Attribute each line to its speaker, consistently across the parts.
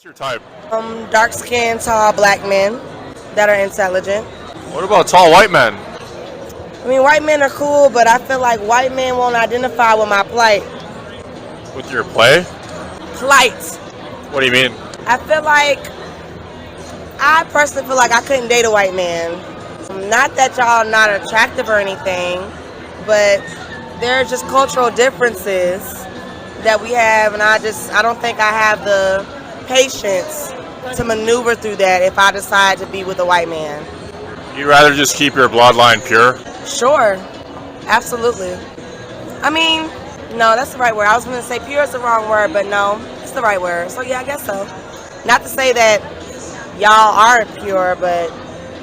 Speaker 1: What's your type?
Speaker 2: Dark skinned, tall black men that are intelligent.
Speaker 1: What about tall white men?
Speaker 2: I mean, white men are cool, but I feel like white men won't identify with my plight.
Speaker 1: With your play?
Speaker 2: Plight.
Speaker 1: What do you mean?
Speaker 2: I personally feel like I couldn't date a white man. Not that y'all not attractive or anything, but there are just cultural differences that we have, and I don't think I have the patience to maneuver through that if I decide to be with a white man.
Speaker 1: You'd rather just keep your bloodline pure?
Speaker 2: Sure, absolutely. I mean, no, that's the right word. I was going to say pure is the wrong word, but no, it's the right word. So yeah, I guess so. Not to say that y'all aren't pure, but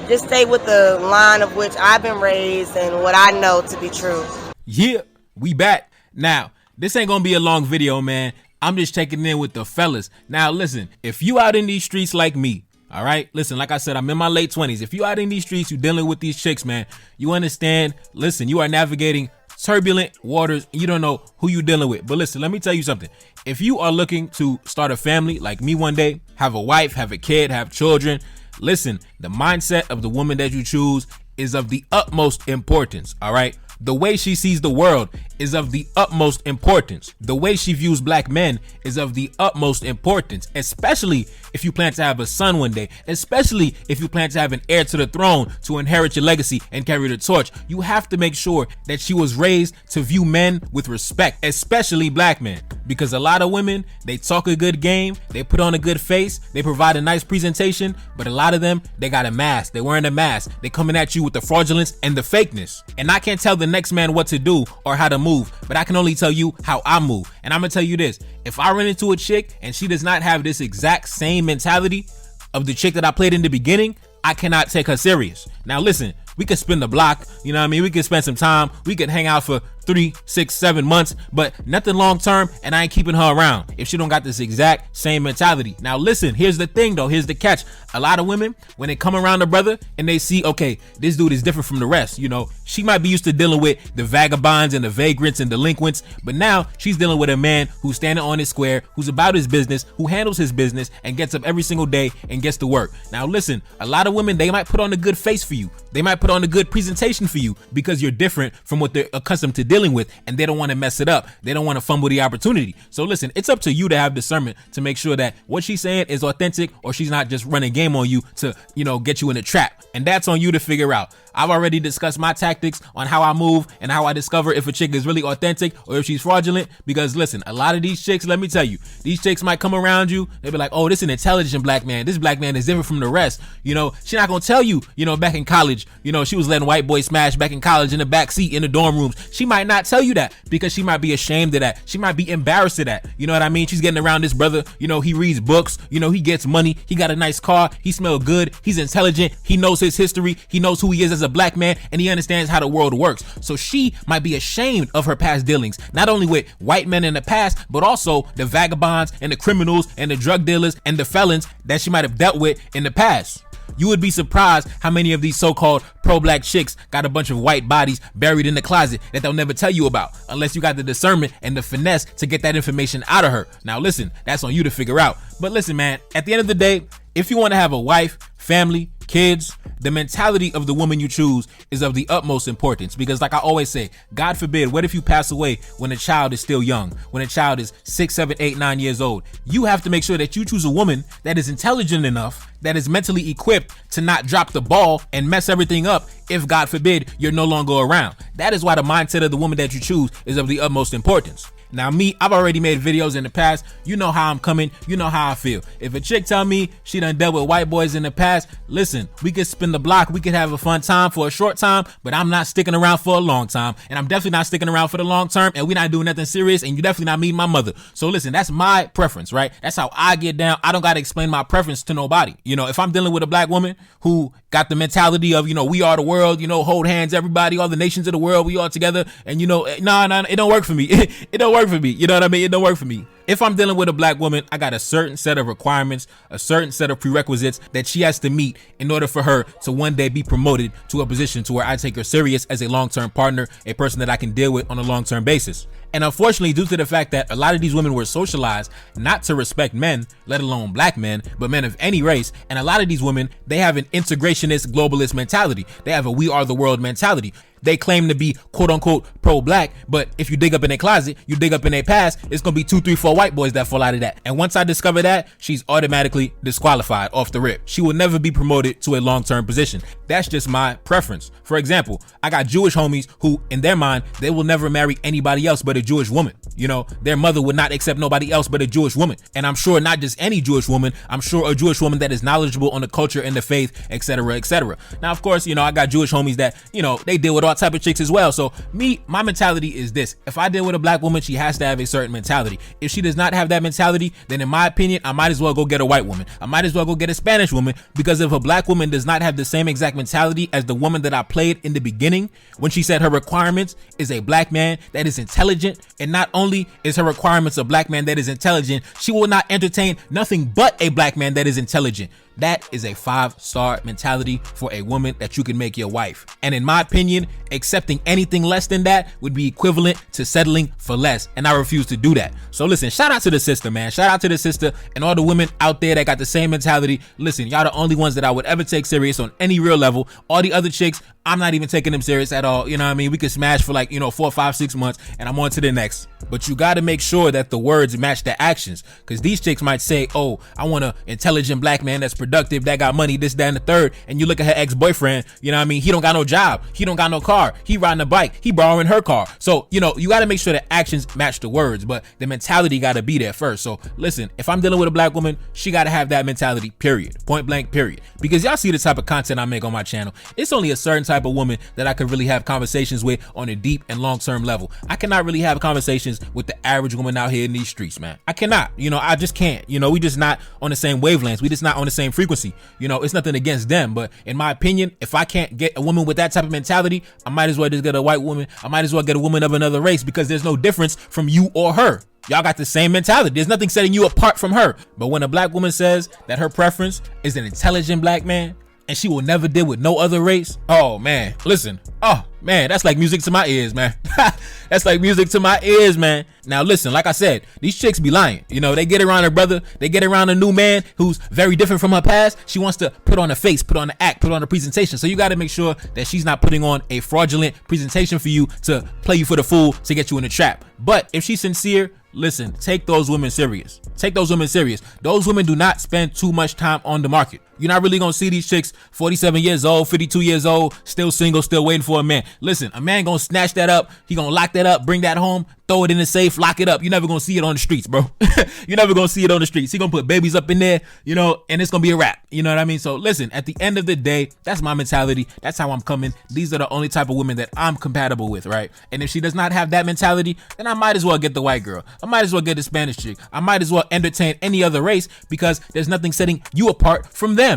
Speaker 2: just stay with the line of which I've been raised and what I know to be true.
Speaker 3: Yeah, we back. Now, this ain't gonna be a long video, man. I'm just checking in with the fellas. Now, listen, if you out in these streets like me, all right, listen, like I said, I'm in my late 20s. If you out in these streets, you dealing with these chicks, man, you understand, listen, you are navigating turbulent waters and you don't know who you dealing with. But listen, let me tell you something. If you are looking to start a family like me one day, have a wife, have a kid, have children, listen, the mindset of the woman that you choose is of the utmost importance, all right? The way she sees the world is of the utmost importance. The way she views black men is of the utmost importance, especially if you plan to have a son one day, especially if you plan to have an heir to the throne to inherit your legacy and carry the torch. You have to make sure that she was raised to view men with respect, especially black men, because a lot of women, they talk a good game, they put on a good face, they provide a nice presentation, but a lot of them, they got a mask, they wearing a mask, they coming at you with the fraudulence and the fakeness. And I can't tell the next man what to do or how to move, but I can only tell you how I move. And I'm gonna tell you this, if I run into a chick and she does not have this exact same mentality of the chick that I played in the beginning, I cannot take her serious. Now listen, we could spin the block, you know what I mean? We could spend some time, we could hang out for 3, 6, 7 months, but nothing long term, and I ain't keeping her around if she don't got this exact same mentality. Now listen, here's the thing though, here's the catch. A lot of women, when they come around a brother and they see, okay, this dude is different from the rest, you know, she might be used to dealing with the vagabonds and the vagrants and delinquents, but now she's dealing with a man who's standing on his square, who's about his business, who handles his business and gets up every single day and gets to work. Now listen, a lot of women, they might put on a good face for you. They might put on a good presentation for you because you're different from what they're accustomed to dealing with, and they don't want to mess it up. They don't want to fumble the opportunity. So listen, it's up to you to have discernment to make sure that what she's saying is authentic, or she's not just running game on you to, you know, get you in a trap. And that's on you to figure out. I've already discussed my tactics on how I move and how I discover if a chick is really authentic or if she's fraudulent. Because listen, a lot of these chicks, let me tell you, these chicks might come around you. They'll be like, oh, this is an intelligent black man. This black man is different from the rest. You know, she's not going to tell you, you know, back in college, you know, she was letting white boys smash back in college in the back seat in the dorm rooms. She might not tell you that because she might be ashamed of that. She might be embarrassed of that. You know what I mean? She's getting around this brother. You know, he reads books. You know, he gets money. He got a nice car. He smells good. He's intelligent. He knows his history. He knows who he is as a black man, and he understands how the world works. So she might be ashamed of her past dealings, not only with white men in the past, but also the vagabonds and the criminals and the drug dealers and the felons that she might have dealt with in the past. You would be surprised how many of these so-called pro-black chicks got a bunch of white bodies buried in the closet that they'll never tell you about unless you got the discernment and the finesse to get that information out of her. Now listen, that's on you to figure out. But listen, man, at the end of the day, if you want to have a wife, family, kids, the mentality of the woman you choose is of the utmost importance, because like I always say, God forbid, what if you pass away when a child is still young, when a child is 6, 7, 8, 9 years old? You have to make sure that you choose a woman that is intelligent enough, that is mentally equipped to not drop the ball and mess everything up if, God forbid, you're no longer around. That is why the mindset of the woman that you choose is of the utmost importance. Now me, I've already made videos in the past. You know how I'm coming. You know how I feel. If a chick tell me she done dealt with white boys in the past, listen, we could spin the block. We could have a fun time for a short time, but I'm not sticking around for a long time. And I'm definitely not sticking around for the long term. And we're not doing nothing serious. And you definitely not meeting my mother. So listen, that's my preference, right? That's how I get down. I don't got to explain my preference to nobody. You know, if I'm dealing with a black woman who got the mentality of, you know, we are the world, you know, hold hands, everybody, all the nations of the world, we all together. And, you know, nah, it don't work for me. It don't work for me. You know what I mean? It don't work for me. If I'm dealing with a black woman, I got a certain set of requirements, a certain set of prerequisites that she has to meet in order for her to one day be promoted to a position to where I take her serious as a long-term partner, a person that I can deal with on a long-term basis. And unfortunately, due to the fact that a lot of these women were socialized not to respect men, let alone black men, but men of any race, and a lot of these women, they have an integrationist, globalist mentality. They have a we are the world mentality. They claim to be quote unquote pro-black, but if you dig up in their closet, you dig up in their past, it's gonna be 2, 3, 4 white boys that fall out of that. And once I discover that, she's automatically disqualified off the rip. She will never be promoted to a long-term position. That's just my preference. For example, I got Jewish homies who, in their mind, they will never marry anybody else but a Jewish woman. You know, their mother would not accept nobody else but a Jewish woman. And I'm sure not just any Jewish woman, I'm sure a Jewish woman that is knowledgeable on the culture and the faith, etc., etc. Now, of course, you know, I got Jewish homies that, you know, they deal with all type of chicks as well. So my mentality is this: if I deal with a black woman, she has to have a certain mentality. If she does not have that mentality, then in my opinion, I might as well go get a white woman. I might as well go get a Spanish woman, because if a black woman does not have the same exact mentality as the woman that I played in the beginning, when she said her requirements is a black man that is intelligent, and not only is her requirements a black man that is intelligent, she will not entertain nothing but a black man that is intelligent. That is a 5-star mentality for a woman that you can make your wife. And in my opinion, accepting anything less than that would be equivalent to settling for less. And I refuse to do that. So listen, shout out to the sister, man. Shout out to the sister and all the women out there that got the same mentality. Listen, y'all the only ones that I would ever take serious on any real level. All the other chicks, I'm not even taking them serious at all. You know what I mean? We could smash for like, 4, 5, 6 months and I'm on to the next. But you got to make sure that the words match the actions, because these chicks might say, oh, I want an intelligent black man that's productive, that got money, this, that, and the third. And you look at her ex-boyfriend, you know what I mean? He don't got no job. He don't got no car. He riding a bike. He borrowing her car. So, you got to make sure the actions match the words, but the mentality got to be there first. So listen, if I'm dealing with a black woman, she got to have that mentality, period. Point blank, period. Because y'all see the type of content I make on my channel. It's only a certain type of woman that I could really have conversations with on a deep and long-term level. I cannot really have conversations with the average woman out here in these streets, man. I cannot. I just can't. We just not on the same wavelengths. We just not on the same frequency. It's nothing against them, but in my opinion, if I can't get a woman with that type of mentality, I might as well just get a white woman. I might as well get a woman of another race, because there's no difference from you or her. Y'all got the same mentality. There's nothing setting you apart from her. But when a black woman says that her preference is an intelligent black man and she will never deal with no other race, oh man, listen. Oh man, that's like music to my ears, man. That's like music to my ears, man. Now listen, like I said, these chicks be lying. They get around her brother, they get around a new man who's very different from her past. She wants to put on a face, put on an act, put on a presentation. So you got to make sure that she's not putting on a fraudulent presentation for you to play you for the fool, to get you in a trap. But if she's sincere, listen, take those women serious. Take those women serious. Those women do not spend too much time on the market. You're not really gonna see these chicks 47 years old, 52 years old, still single, still waiting for a man. Listen, a man gonna snatch that up. He gonna lock that up, bring that home, throw it in the safe, lock it up. You're never gonna see it on the streets, bro. You're never gonna see it on the streets. He gonna put babies up in there, and it's gonna be a wrap. You know what I mean? So listen, at the end of the day, that's my mentality. That's how I'm coming. These are the only type of women that I'm compatible with, right? And if she does not have that mentality, then I might as well get the white girl. I might as well get the Spanish chick. I might as well entertain any other race, because there's nothing setting you apart from them.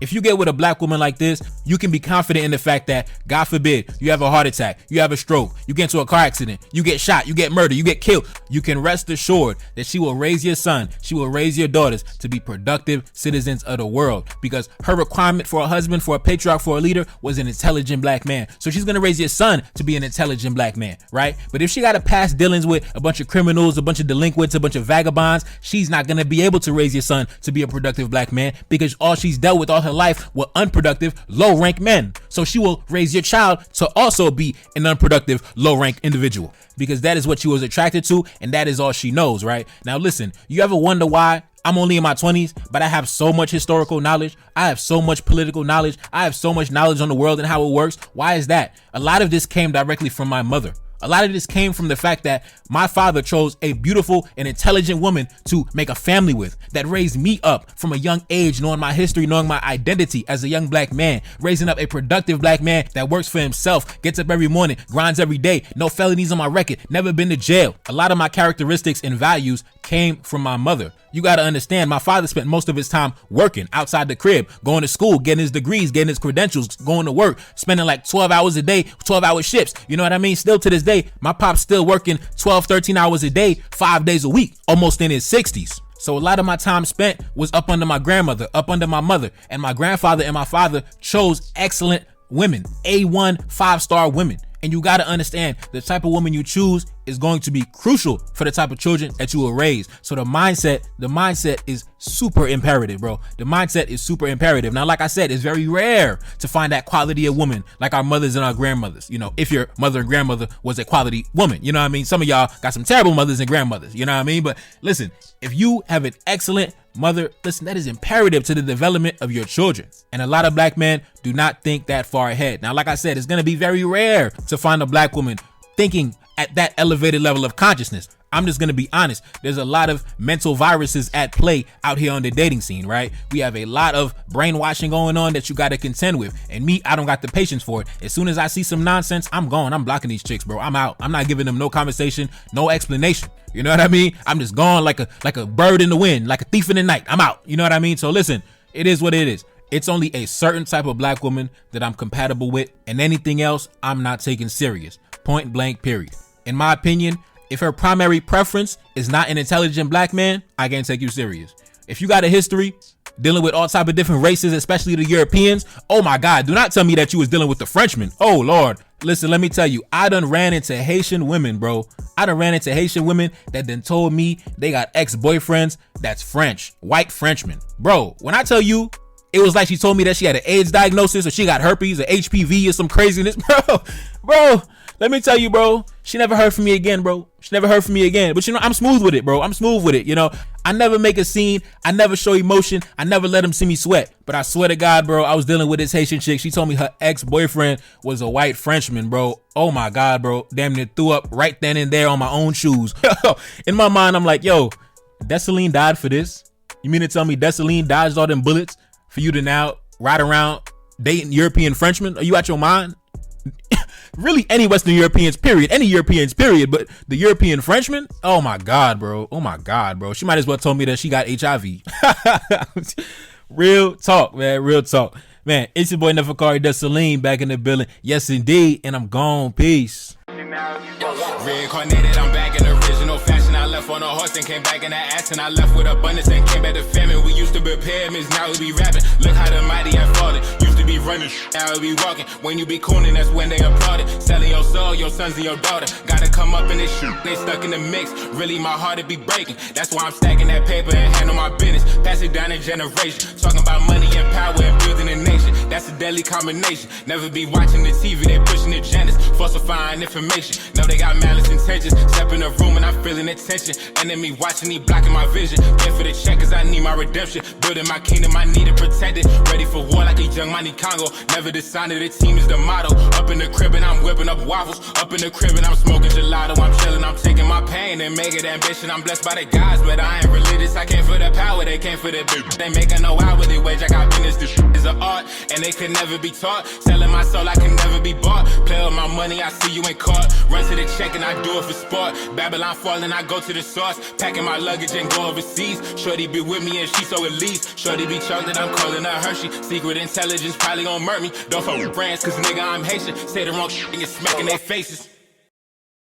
Speaker 3: If you get with a black woman like this, you can be confident in the fact that, God forbid, you have a heart attack, you have a stroke, you get into a car accident, you get shot, you get murdered, you get killed. You can rest assured that she will raise your son, she will raise your daughters to be productive citizens of the world, because her requirement for a husband, for a patriarch, for a leader was an intelligent black man. So she's going to raise your son to be an intelligent black man, right? But if she got a past dealings with a bunch of criminals, a bunch of delinquents, a bunch of vagabonds, she's not going to be able to raise your son to be a productive black man, because all she's dealt with all her life were unproductive, low-rank men. So she will raise your child to also be an unproductive, low-rank individual, because that is what she was attracted to, and that is all she knows, right? Now listen, you ever wonder why I'm only in my 20s, but I have so much historical knowledge, I have so much political knowledge, I have so much knowledge on the world and how it works? Why is that? A lot of this came directly from my mother. A lot of this came from the fact that my father chose a beautiful and intelligent woman to make a family with, that raised me up from a young age, knowing my history, knowing my identity as a young black man, raising up a productive black man that works for himself, gets up every morning, grinds every day, no felonies on my record, never been to jail. A lot of my characteristics and values came from my mother. You got to understand, my father spent most of his time working outside the crib, going to school, getting his degrees, getting his credentials, going to work, spending like 12 hours a day, 12-hour shifts. You know what I mean? Still to this day, day, my pop's still working 12, 13 hours a day, 5 days a week, almost in his 60s. So a lot of my time spent was up under my grandmother, up under my mother, and my grandfather and my father chose excellent women, A1 5-star women. And you got to understand the type of woman you choose is going to be crucial for the type of children that you will raise. So the mindset is super imperative, bro. The mindset is super imperative. Now, like I said, it's very rare to find that quality of woman like our mothers and our grandmothers. You know, if your mother and grandmother was a quality woman, you know what I mean? Some of y'all got some terrible mothers and grandmothers, you know what I mean? But listen, if you have an excellent mother, listen, that is imperative to the development of your children. And a lot of black men do not think that far ahead. Now, like I said, it's going to be very rare to find a black woman thinking at that elevated level of consciousness. I'm just going to be honest. There's a lot of mental viruses at play out here on the dating scene, right? We have a lot of brainwashing going on that you got to contend with. And me, I don't got the patience for it. As soon as I see some nonsense, I'm gone. I'm blocking these chicks, bro. I'm out. I'm not giving them no conversation, no explanation. You know what I mean? I'm just gone like a bird in the wind, like a thief in the night. I'm out. You know what I mean? So listen, it is what it is. It's only a certain type of black woman that I'm compatible with, and anything else I'm not taking serious. Point blank, period. In my opinion, if her primary preference is not an intelligent black man, I can't take you serious. If you got a history dealing with all type of different races, especially the Europeans, oh my God, do not tell me that you was dealing with the Frenchmen. Oh Lord. Listen, let me tell you, I done ran into Haitian women, bro. I done ran into Haitian women that then told me they got ex-boyfriends that's French, white Frenchmen. Bro, when I tell you, it was like she told me that she had an AIDS diagnosis or she got herpes or HPV or some craziness. Bro, let me tell you, bro, she never heard from me again, bro. She never heard from me again. But you know, I'm smooth with it, bro. I'm smooth with it. You know, I never make a scene. I never show emotion. I never let them see me sweat. But I swear to God, bro, I was dealing with this Haitian chick. She told me her ex-boyfriend was a white Frenchman, bro. Oh my God, bro. Damn near threw up right then and there on my own shoes. In my mind, I'm like, yo, Dessalines died for this? You mean to tell me Dessalines dodged all them bullets for you to now ride around dating European Frenchmen? Are you out your mind? Really, any Western Europeans, period. Any Europeans, period. But the European Frenchman? Oh my God, bro. Oh my God, bro. She might as well told me that she got HIV. Real talk, man. Real talk. Man, it's your boy Neferkari Dessalines back in the building. Yes, indeed. And I'm gone. Peace.
Speaker 4: Reincarnated, I'm back in original fashion. I left on a horse and came back in that ass, and I left with abundance and came back to famine. We used to be pyramids, now we be rapping. Look how the mighty have fallen. Used to be running, now we be walking. When you be cooning, that's when they applauded. Selling your soul, your sons and your daughter. Gotta come up in this shit, they stuck in the mix. Really, my heart it be breaking. That's why I'm stacking that paper and handle my business. Pass it down in generation. Talking about money and power and building a nation. That's a deadly combination. Never be watching the TV, they pushing agendas, falsifying information. No, they got malice intentions. Step in the room and I'm feeling the tension. Enemy watching me blocking my vision. Pay for the check cause I need my redemption. Building my kingdom, I need it protected. Ready for war like a young money Congo. Never decided the team is the motto. Up in the crib and I'm whipping up waffles. Up in the crib and I'm smoking gelato. I'm chilling, I'm taking my pain and make it ambition. I'm blessed by the gods, but I ain't religious. I came for the power, they came for the bitch. They making no hourly wage, I got business. This shit is an art and they could never be taught. Selling my soul, I can never be bought. Play with my money, I see you ain't caught. Run to the check and I do it for sport. Babylon falling, I go to the source. Packing my luggage and go overseas. Shorty be with me and she so elite. Shorty be chocolate, I'm calling her Hershey. Secret intelligence probably gon' murk me. Don't fuck with brands, cause nigga I'm Haitian. Say the wrong shit and you're smacking their faces.